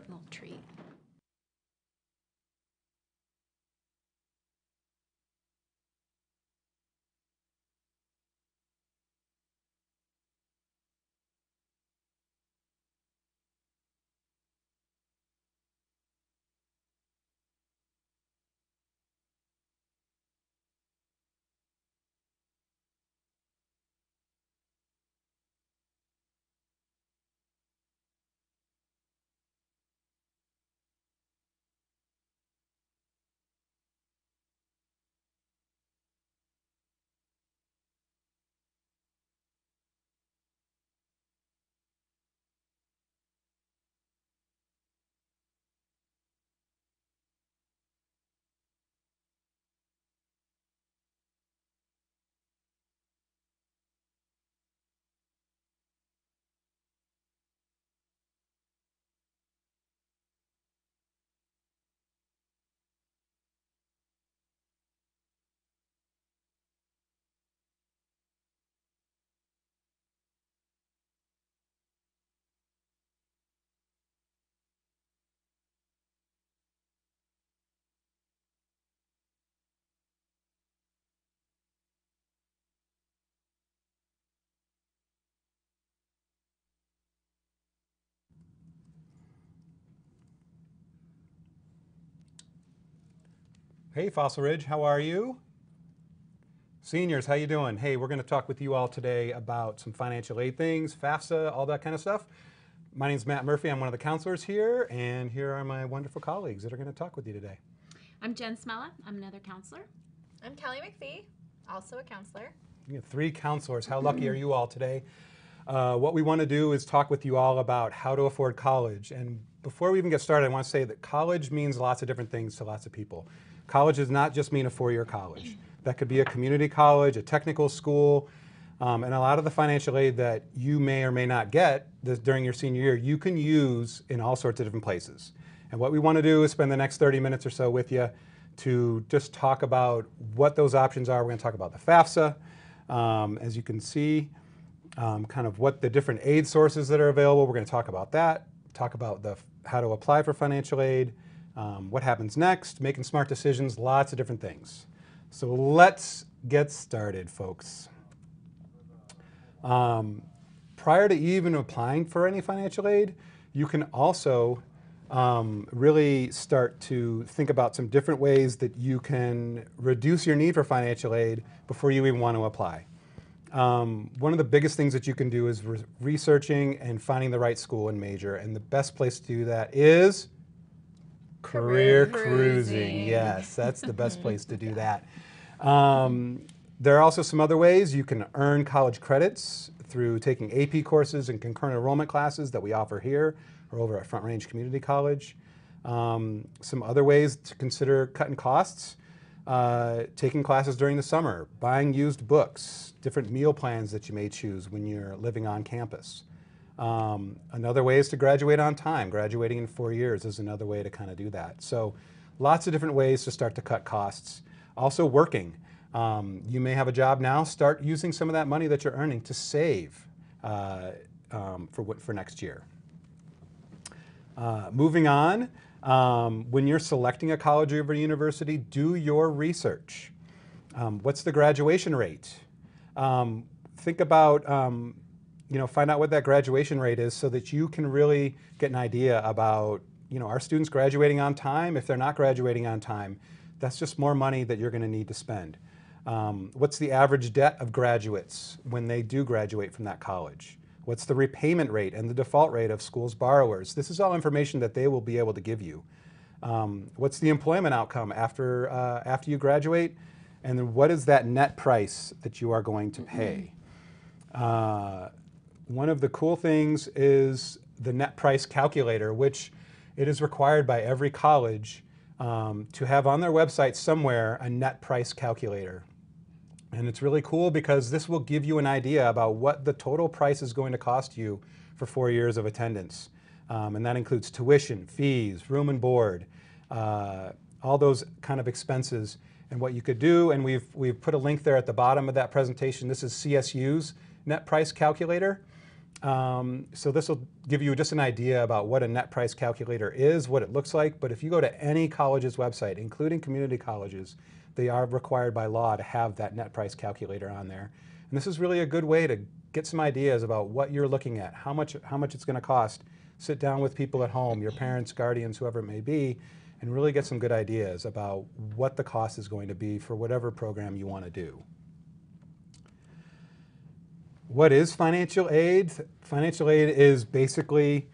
little treat. Hey, Fossil Ridge, how are you? Seniors, how you doing? Hey, we're going to talk with you all today about some financial aid things, FAFSA, all that kind of stuff. My name's Matt Murphy. I'm one of the counselors here, and here are my wonderful colleagues that are going to talk with you today. I'm Jen Smella. I'm another counselor. I'm Kelly McPhee, also a counselor. We have 3 counselors. How lucky are you all today? What we want to do is talk with you all about how to afford college. And before we even get started, I want to say that college means lots of different things to lots of people. College does not just mean a 4-year college. That could be a community college, a technical school, and a lot of the financial aid that you may or may not get during your senior year, you can use in all sorts of different places. And what we want to do is spend the next 30 minutes or so with you to just talk about what those options are. We're going to talk about the FAFSA, as you can see, kind of what the different aid sources that are available. We're going to talk about that, talk about how to apply for financial aid, what happens next, making smart decisions, lots of different things. So let's get started, folks. Prior to even applying for any financial aid, you can also really start to think about some different ways that you can reduce your need for financial aid before you even want to apply. One of the biggest things that you can do is researching and finding the right school and major, and the best place to do that is career cruising. Yes, that's the best place to do that. There are also some other ways you can earn college credits through taking AP courses and concurrent enrollment classes that we offer here or over at Front Range Community College. Some other ways to consider cutting costs, taking classes during the summer, buying used books, different meal plans that you may choose when you're living on campus. Another way is to graduate on time. Graduating in 4 years is another way to kind of do that. So lots of different ways to start to cut costs. Also working. You may have a job now. Start using some of that money that you're earning to save for next year. Moving on, when you're selecting a college or a university, do your research. What's the graduation rate? Think about, find out what that graduation rate is so that you can really get an idea about, are students graduating on time? If they're not graduating on time, that's just more money that you're going to need to spend. What's the average debt of graduates when they do graduate from that college? What's the repayment rate and the default rate of schools' borrowers? This is all information that they will be able to give you. What's the employment outcome after you graduate? And then what is that net price that you are going to pay? One of the cool things is the net price calculator, which it is required by every college to have on their website somewhere a net price calculator. And it's really cool because this will give you an idea about what the total price is going to cost you for 4 years of attendance. And that includes tuition, fees, room and board, all those kind of expenses. And what you could do, and we've put a link there at the bottom of that presentation. This is CSU's net price calculator. So this will give you just an idea about what a net price calculator is, what it looks like. But if you go to any college's website, including community colleges, they are required by law to have that net price calculator on there. And this is really a good way to get some ideas about what you're looking at, how much it's going to cost. Sit down with people at home, your parents, guardians, whoever it may be, and really get some good ideas about what the cost is going to be for whatever program you want to do. What is financial aid? Financial aid is basically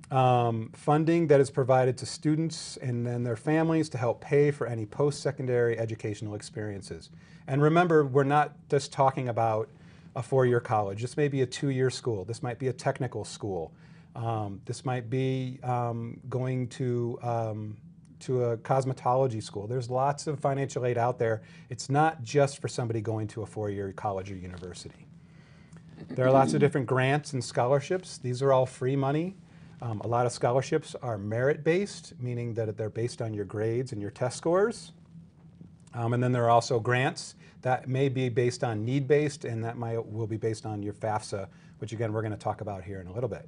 funding that is provided to students and then their families to help pay for any post-secondary educational experiences. And remember, we're not just talking about a four-year college. This may be a two-year school. This might be a technical school. This might be going to a cosmetology school. There's lots of financial aid out there. It's not just for somebody going to a four-year college or university. There are lots of different grants and scholarships. These are all free money. A lot of scholarships are merit-based, meaning that they're based on your grades and your test scores. And then there are also grants that may be based on need-based, and that will be based on your FAFSA, which again we're going to talk about here in a little bit.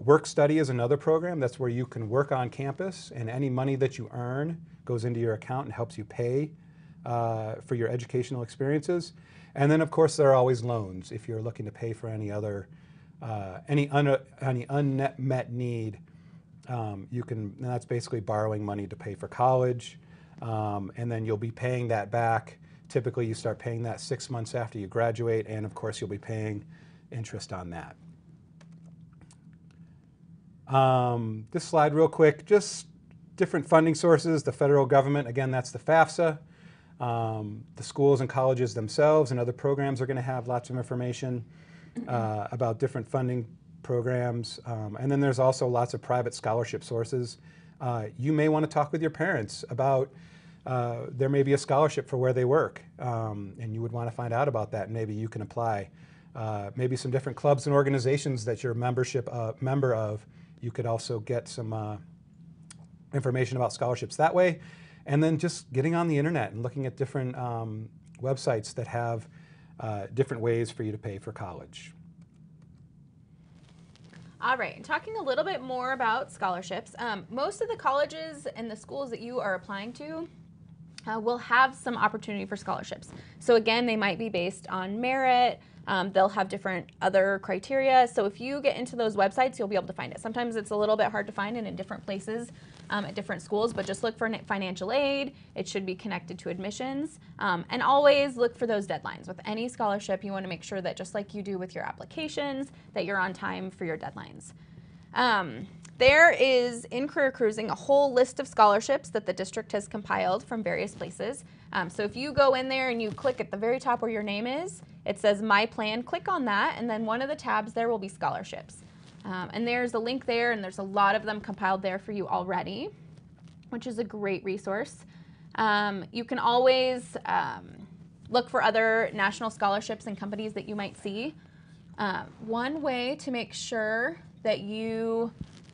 Work study is another program. That's where you can work on campus, and any money that you earn goes into your account and helps you pay for your educational experiences. And then, of course, there are always loans if you're looking to pay for any other, any unmet need. And that's basically borrowing money to pay for college, and then you'll be paying that back. Typically, you start paying that 6 months after you graduate, and of course, you'll be paying interest on that. This slide real quick, just different funding sources. The federal government, again, that's the FAFSA. The schools and colleges themselves and other programs are going to have lots of information about different funding programs. And then there's also lots of private scholarship sources. You may want to talk with your parents about there may be a scholarship for where they work, and you would want to find out about that, and maybe you can apply. Maybe some different clubs and organizations that you're a member of, you could also get some information about scholarships that way. And then just getting on the internet and looking at different websites that have different ways for you to pay for college. All right, talking a little bit more about scholarships. Most of the colleges and the schools that you are applying to will have some opportunity for scholarships. So again, they might be based on merit. They'll have different other criteria. So if you get into those websites, you'll be able to find it. Sometimes it's a little bit hard to find and in different places at different schools, but just look for financial aid. It should be connected to admissions. And always look for those deadlines. With any scholarship, you want to make sure that just like you do with your applications, that you're on time for your deadlines. There is, in Career Cruising, a whole list of scholarships that the district has compiled from various places. So if you go in there and you click at the very top where your name is, it says My Plan. Click on that, and then one of the tabs there will be scholarships. And there's a link there, and there's a lot of them compiled there for you already, which is a great resource. You can always look for other national scholarships and companies that you might see. One way to make sure that you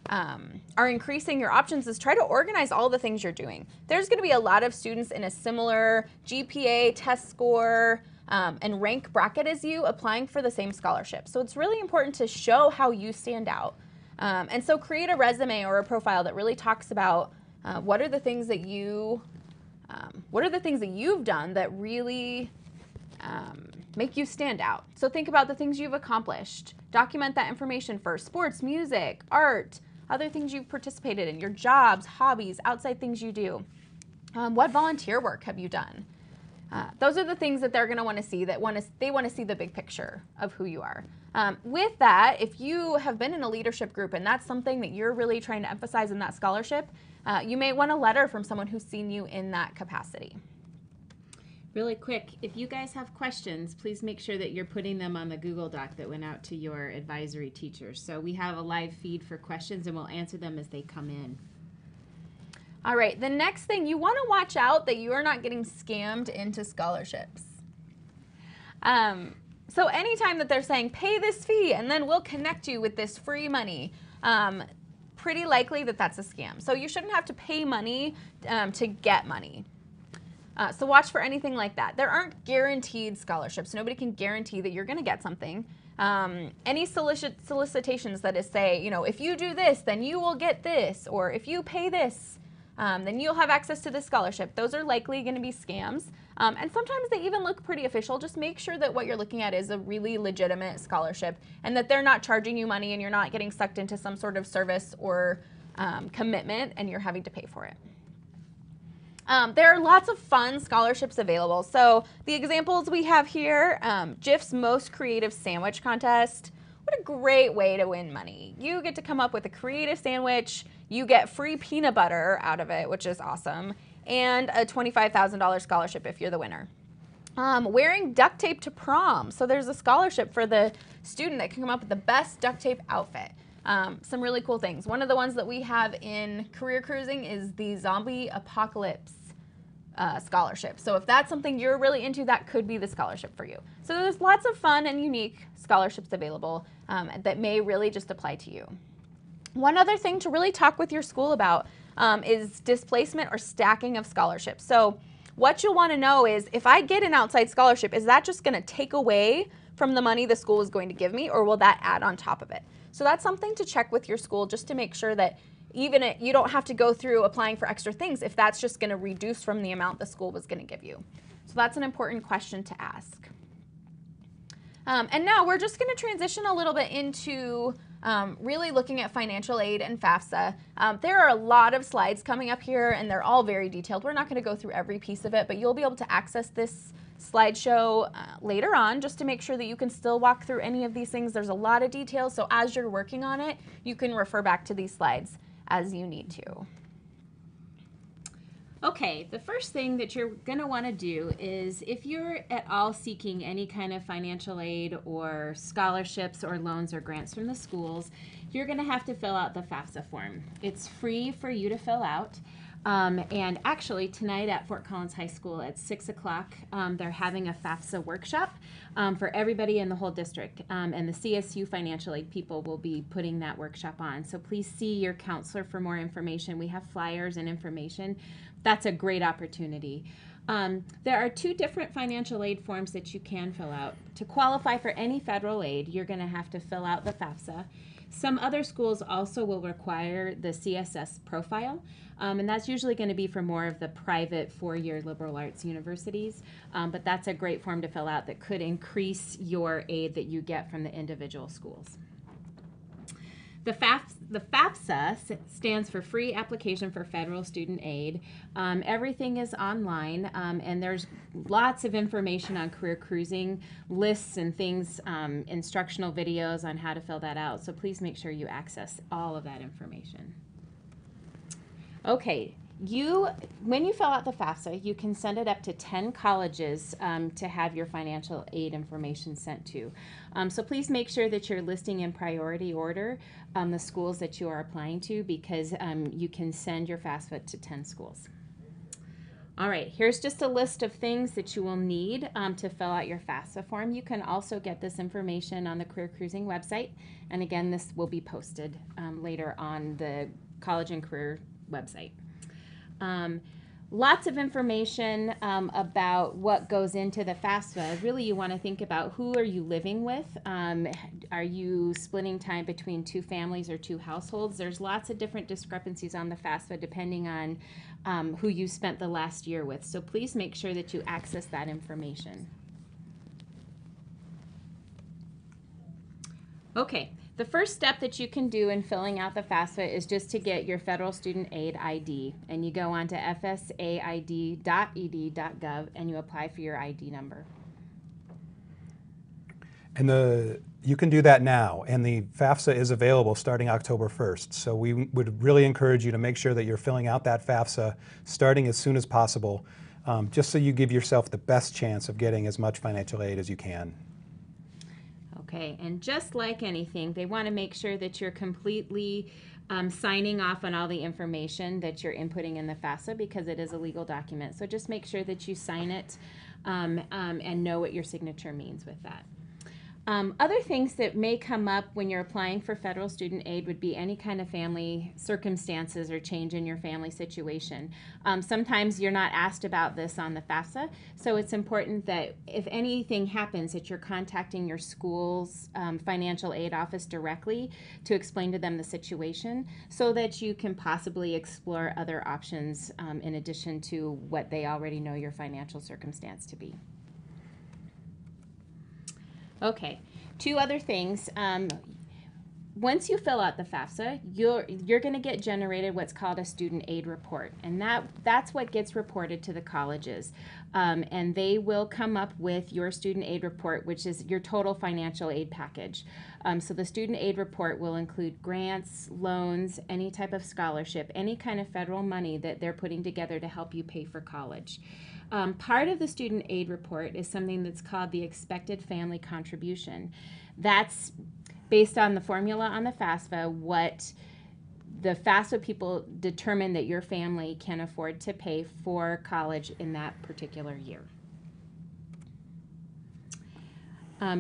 are increasing your options is try to organize all the things you're doing. There's going to be a lot of students in a similar GPA, test score, and rank bracket as you applying for the same scholarship. So it's really important to show how you stand out. And so create a resume or a profile that really talks about what are the things that you've done that really make you stand out. So think about the things you've accomplished. Document that information for sports, music, art, other things you've participated in, your jobs, hobbies, outside things you do. What volunteer work have you done? Those are the things that they're going to want to see, they want to see the big picture of who you are. With that, if you have been in a leadership group and that's something that you're really trying to emphasize in that scholarship, you may want a letter from someone who's seen you in that capacity. Really quick, if you guys have questions, please make sure that you're putting them on the Google Doc that went out to your advisory teachers. So we have a live feed for questions, and we'll answer them as they come in. All right, the next thing, you want to watch out that you are not getting scammed into scholarships. So anytime that they're saying, pay this fee, and then we'll connect you with this free money, pretty likely that that's a scam. So you shouldn't have to pay money to get money. So watch for anything like that. There aren't guaranteed scholarships. Nobody can guarantee that you're going to get something. Any solicitations that is say, you know, if you do this, then you will get this, or if you pay this, then you'll have access to this scholarship. Those are likely going to be scams. And sometimes they even look pretty official. Just make sure that what you're looking at is a really legitimate scholarship and that they're not charging you money and you're not getting sucked into some sort of service or commitment and you're having to pay for it. There are lots of fun scholarships available. So the examples we have here, Jif's Most Creative Sandwich Contest. What a great way to win money. You get to come up with a creative sandwich, you get free peanut butter out of it, which is awesome, and a $25,000 scholarship if you're the winner. Wearing duct tape to prom. So there's a scholarship for the student that can come up with the best duct tape outfit. Some really cool things. One of the ones that we have in career cruising is the Zombie Apocalypse scholarship. So if that's something you're really into, that could be the scholarship for you. So there's lots of fun and unique scholarships available that may really just apply to you. One other thing to really talk with your school about is displacement or stacking of scholarships. So what you'll want to know is, if I get an outside scholarship, is that just going to take away from the money the school is going to give me, or will that add on top of it? So that's something to check with your school just to make sure that you don't have to go through applying for extra things if that's just going to reduce from the amount the school was going to give you. So that's an important question to ask. And now we're just going to transition a little bit into really looking at financial aid and FAFSA. There are a lot of slides coming up here and they're all very detailed. We're not going to go through every piece of it, but you'll be able to access this slideshow later on just to make sure that you can still walk through any of these things. There's a lot of details, so as you're working on it, you can refer back to these slides as you need to. Okay, the first thing that you're going to want to do is, if you're at all seeking any kind of financial aid or scholarships or loans or grants from the schools, you're going to have to fill out the FAFSA form. It's free for you to fill out. And actually tonight at Fort Collins High School at 6 o'clock, they're having a FAFSA workshop for everybody in the whole district. And the CSU financial aid people will be putting that workshop on. So please see your counselor for more information. We have flyers and information. That's a great opportunity. There are two different financial aid forms that you can fill out. To qualify for any federal aid, you're going to have to fill out the FAFSA. Some other schools also will require the CSS profile, and that's usually going to be for more of the private four-year liberal arts universities, but that's a great form to fill out that could increase your aid that you get from the individual schools. The FAFSA stands for Free Application for Federal Student Aid. Everything is online, and there's lots of information on career cruising, lists and things, instructional videos on how to fill that out. So please make sure you access all of that information. Okay, when you fill out the FAFSA, you can send it up to 10 colleges to have your financial aid information sent to. So please make sure that you're listing in priority order the schools that you are applying to, because you can send your FAFSA to 10 schools. All right, here's just a list of things that you will need to fill out your FAFSA form. You can also get this information on the Career Cruising website. And again, this will be posted later on the College and Career website. Lots of information about what goes into the FAFSA. Really, you want to think about, who are you living with? Are you splitting time between two families or two households? There's lots of different discrepancies on the FAFSA depending on who you spent the last year with. So please make sure that you access that information. Okay. The first step that you can do in filling out the FAFSA is just to get your Federal Student Aid ID, and you go on to fsaid.ed.gov and you apply for your ID number. And you can do that now, and the FAFSA is available starting October 1st. So we would really encourage you to make sure that you're filling out that FAFSA starting as soon as possible, just so you give yourself the best chance of getting as much financial aid as you can. Okay, and just like anything, they want to make sure that you're completely signing off on all the information that you're inputting in the FAFSA, because it is a legal document. So just make sure that you sign it and know what your signature means with that. Other things that may come up when you're applying for federal student aid would be any kind of family circumstances or change in your family situation. Sometimes you're not asked about this on the FAFSA, so it's important that if anything happens that you're contacting your school's financial aid office directly to explain to them the situation so that you can possibly explore other options in addition to what they already know your financial circumstance to be. Okay, two other things. Once you fill out the FAFSA, you're going to get generated what's called a student aid report, and that's what gets reported to the colleges. And they will come up with your student aid report, which is your total financial aid package. So the student aid report will include grants, loans, any type of scholarship, any kind of federal money that they're putting together to help you pay for college. Part of the student aid report is something that's called the expected family contribution. That's based on the formula on the FAFSA, what the FAFSA people determine that your family can afford to pay for college in that particular year.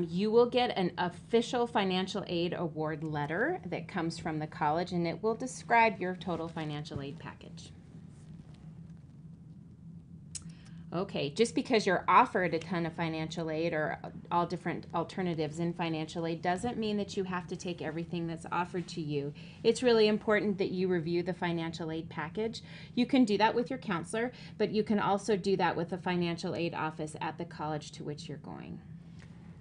You will get an official financial aid award letter that comes from the college, and it will describe your total financial aid package. Okay, just because you're offered a ton of financial aid or all different alternatives in financial aid doesn't mean that you have to take everything that's offered to you. It's really important that you review the financial aid package. You can do that with your counselor, but you can also do that with the financial aid office at the college to which you're going.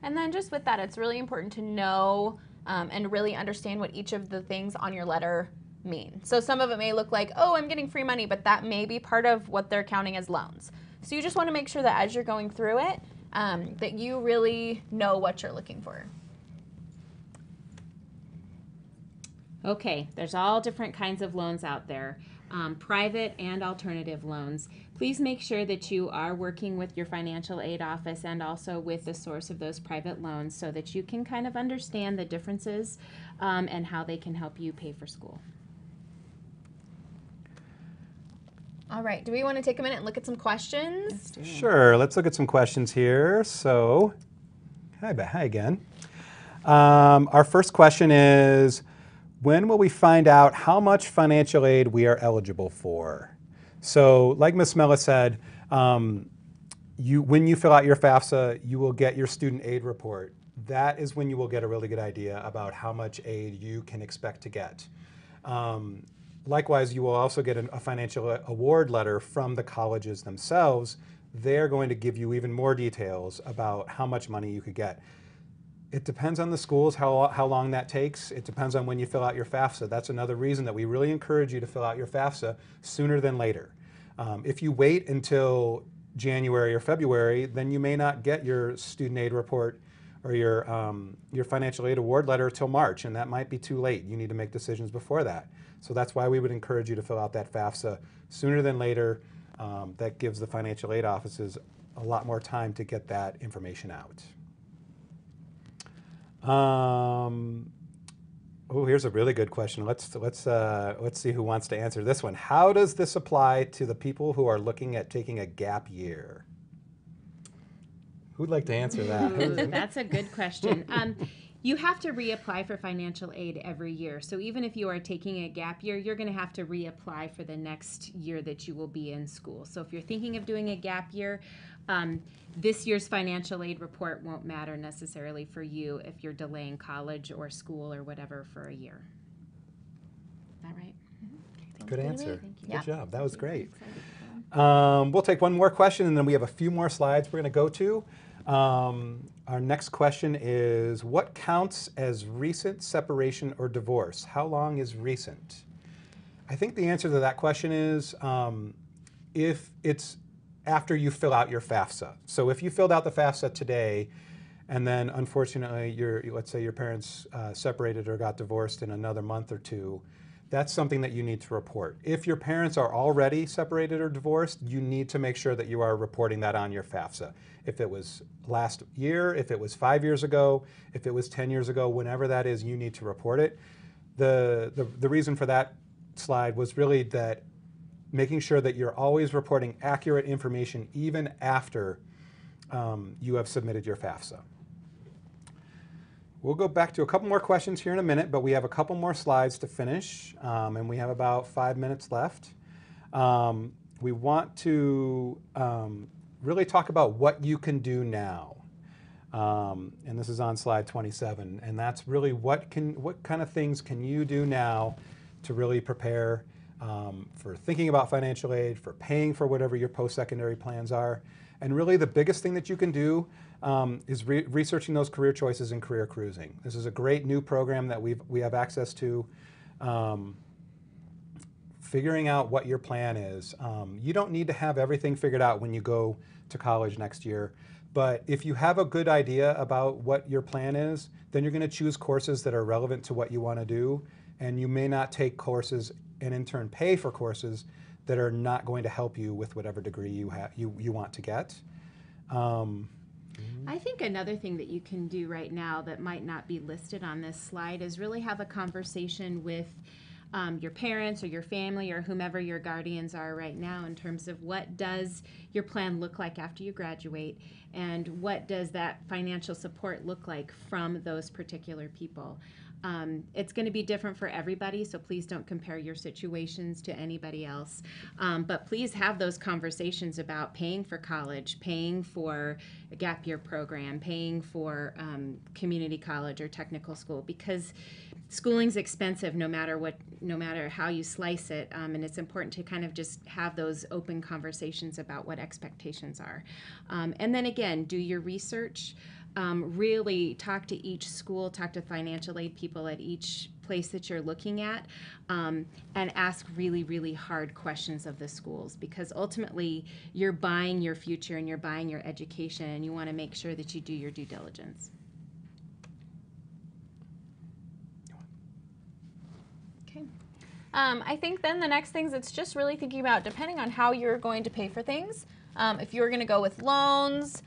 And then just with that, it's really important to know and really understand what each of the things on your letter mean. So some of it may look like, oh, I'm getting free money, but that may be part of what they're counting as loans. So you just want to make sure that as you're going through it, that you really know what you're looking for. Okay, there's all different kinds of loans out there, private and alternative loans. Please make sure that you are working with your financial aid office and also with the source of those private loans so that you can kind of understand the differences and how they can help you pay for school. All right, do we want to take a minute and look at some questions? Sure, let's look at some questions here. So, hi again. Our first question is, when will we find out how much financial aid we are eligible for? So, like Ms. Mella said, when you fill out your FAFSA, you will get your student aid report. That is when you will get a really good idea about how much aid you can expect to get. Likewise, you will also get a financial award letter from the colleges themselves. They're going to give you even more details about how much money you could get. It depends on the schools, how long that takes. It depends on when you fill out your FAFSA. That's another reason that we really encourage you to fill out your FAFSA sooner than later. If you wait until January or February, then you may not get your student aid report or your financial aid award letter till March, and that might be too late. You need to make decisions before that. So that's why we would encourage you to fill out that FAFSA sooner than later. That gives the financial aid offices a lot more time to get that information out. Oh, here's a really good question. Let's see who wants to answer this one. How does this apply to the people who are looking at taking a gap year? Who'd like to answer that? Ooh, that's a good question. You have to reapply for financial aid every year. So even if you are taking a gap year, you're going to have to reapply for the next year that you will be in school. So if you're thinking of doing a gap year, this year's financial aid report won't matter necessarily for you if you're delaying college or school or whatever for a year. Is that right? Good answer. Thank you. Good job. That was great. We'll take one more question, and then we have a few more slides we're going to go to. Our next question is, what counts as recent separation or divorce? How long is recent? I think the answer to that question is if it's after you fill out your FAFSA. So if you filled out the FAFSA today, and then unfortunately, let's say your parents separated or got divorced in another month or two, that's something that you need to report. If your parents are already separated or divorced, you need to make sure that you are reporting that on your FAFSA. If it was last year, if it was 5 years ago, if it was 10 years ago, whenever that is, you need to report it. The reason for that slide was really that making sure that you're always reporting accurate information even after you have submitted your FAFSA. We'll go back to a couple more questions here in a minute, but we have a couple more slides to finish, and we have about 5 minutes left. We want to really talk about what you can do now. And this is on slide 27, and that's really what kind of things can you do now to really prepare for thinking about financial aid, for paying for whatever your post-secondary plans are. And really the biggest thing that you can do is researching those career choices and career cruising. This is a great new program that we have access to. Figuring out what your plan is. You don't need to have everything figured out when you go to college next year, but if you have a good idea about what your plan is, then you're going to choose courses that are relevant to what you want to do, and you may not take courses and in turn pay for courses that are not going to help you with whatever degree you want to get. I think another thing that you can do right now that might not be listed on this slide is really have a conversation with your parents or your family or whomever your guardians are right now in terms of what does your plan look like after you graduate, and what does that financial support look like from those particular people. It's going to be different for everybody, so please don't compare your situations to anybody else. But please have those conversations about paying for college, paying for a gap year program, paying for community college or technical school, because schooling's expensive no matter how you slice it, and it's important to kind of just have those open conversations about what expectations are. And then again, do your research. Really talk to each school, talk to financial aid people at each place that you're looking at, and ask really, really hard questions of the schools, because ultimately you're buying your future and you're buying your education, and you want to make sure that you do your due diligence. Okay. I think then the next things, it's just really thinking about, depending on how you're going to pay for things, if you're going to go with loans,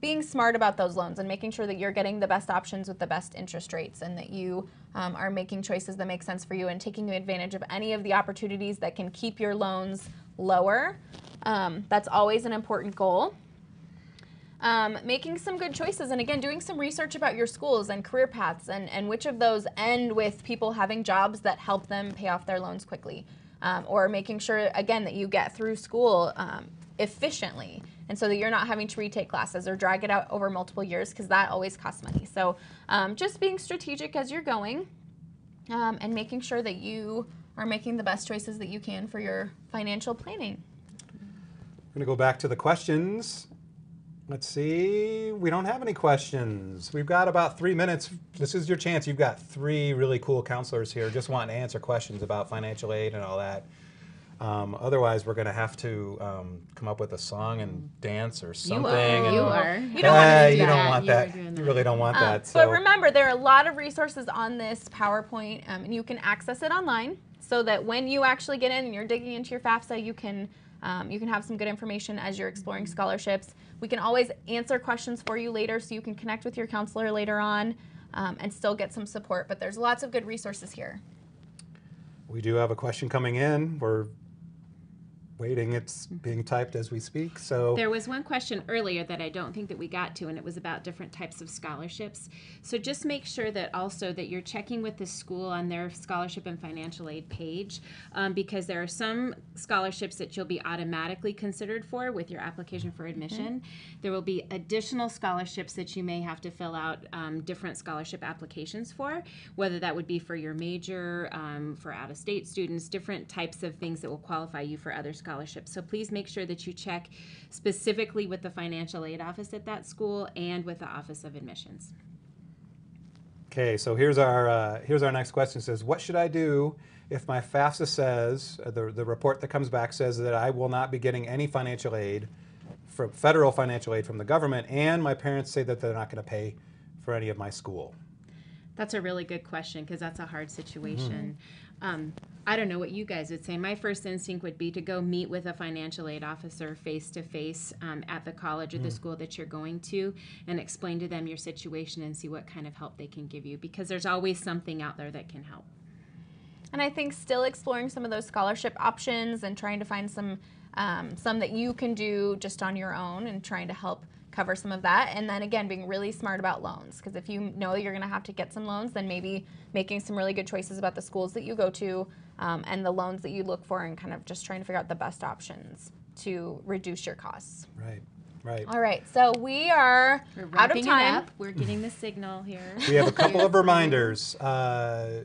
being smart about those loans and making sure that you're getting the best options with the best interest rates, and that you are making choices that make sense for you and taking advantage of any of the opportunities that can keep your loans lower. That's always an important goal. Making some good choices, and again, doing some research about your schools and career paths, and which of those end with people having jobs that help them pay off their loans quickly. Or making sure, again, that you get through school efficiently, and so that you're not having to retake classes or drag it out over multiple years, because that always costs money. So just being strategic as you're going, and making sure that you are making the best choices that you can for your financial planning. We're going to go back to the questions. Let's see, we don't have any questions. We've got about 3 minutes. This is your chance. You've got 3 really cool counselors here just wanting to answer questions about financial aid and all that. Otherwise, we're going to have to come up with a song and dance or something. You are. You don't want to do you that. don't want that. You really don't want that. So. But remember, there are a lot of resources on this PowerPoint, and you can access it online, so that when you actually get in and you're digging into your FAFSA, you can have some good information as you're exploring scholarships. We can always answer questions for you later, so you can connect with your counselor later on and still get some support. But there's lots of good resources here. We do have a question coming in. We're waiting. It's being typed as we speak. So there was one question earlier that I don't think that we got to, and it was about different types of scholarships. So just make sure that also that you're checking with the school on their scholarship and financial aid page, because there are some scholarships that you'll be automatically considered for with your application for admission. There will be additional scholarships that you may have to fill out different scholarship applications for, whether that would be for your major, for out-of-state students, different types of things that will qualify you for other scholarships. So please make sure that you check specifically with the financial aid office at that school and with the Office of Admissions. Okay, so here's our next question. It says, what should I do if my FAFSA says, the report that comes back says that I will not be getting any financial aid, federal financial aid from the government, and my parents say that they're not going to pay for any of my school? That's a really good question, because that's a hard situation. I don't know what you guys would say. My first instinct would be to go meet with a financial aid officer face-to-face at the college or the school that you're going to, and explain to them your situation and see what kind of help they can give you, because there's always something out there that can help. And I think still exploring some of those scholarship options and trying to find some that you can do just on your own, and trying to help cover some of that. And then again, being really smart about loans, because if you know you're going to have to get some loans, then maybe making some really good choices about the schools that you go to and the loans that you look for, and kind of just trying to figure out the best options to reduce your costs. Right. Right. All right, so we're out of Wrapping it time. up. We're getting the signal here. We have a couple of reminders.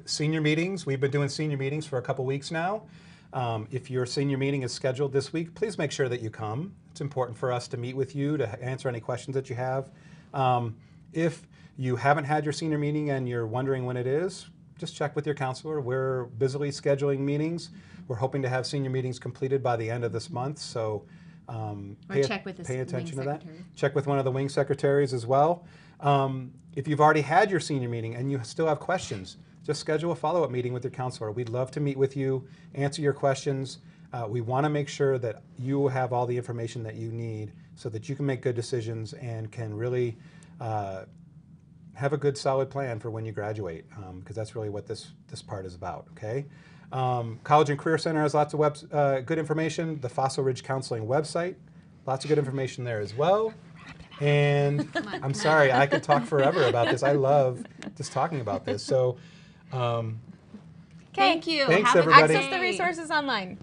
Senior meetings. We've been doing senior meetings for a couple weeks now. If your senior meeting is scheduled this week, please make sure that you come. It's important for us to meet with you to answer any questions that you have. If you haven't had your senior meeting and you're wondering when it is, just check with your counselor. We're busily scheduling meetings. We're hoping to have senior meetings completed by the end of this month. So check with the pay attention to wing that. secretary. Check with one of the wing secretaries as well. If you've already had your senior meeting and you still have questions, just schedule a follow-up meeting with your counselor. We'd love to meet with you, answer your questions. We want to make sure that you have all the information that you need so that you can make good decisions and can really have a good, solid plan for when you graduate, because that's really what this part is about, okay? College and Career Center has lots of good information. The Fossil Ridge Counseling website, lots of good information there as well. And I'm sorry, I could talk forever about this. I love just talking about this. So, Thank you. Thanks, Have a good everybody. Access the day. resources online.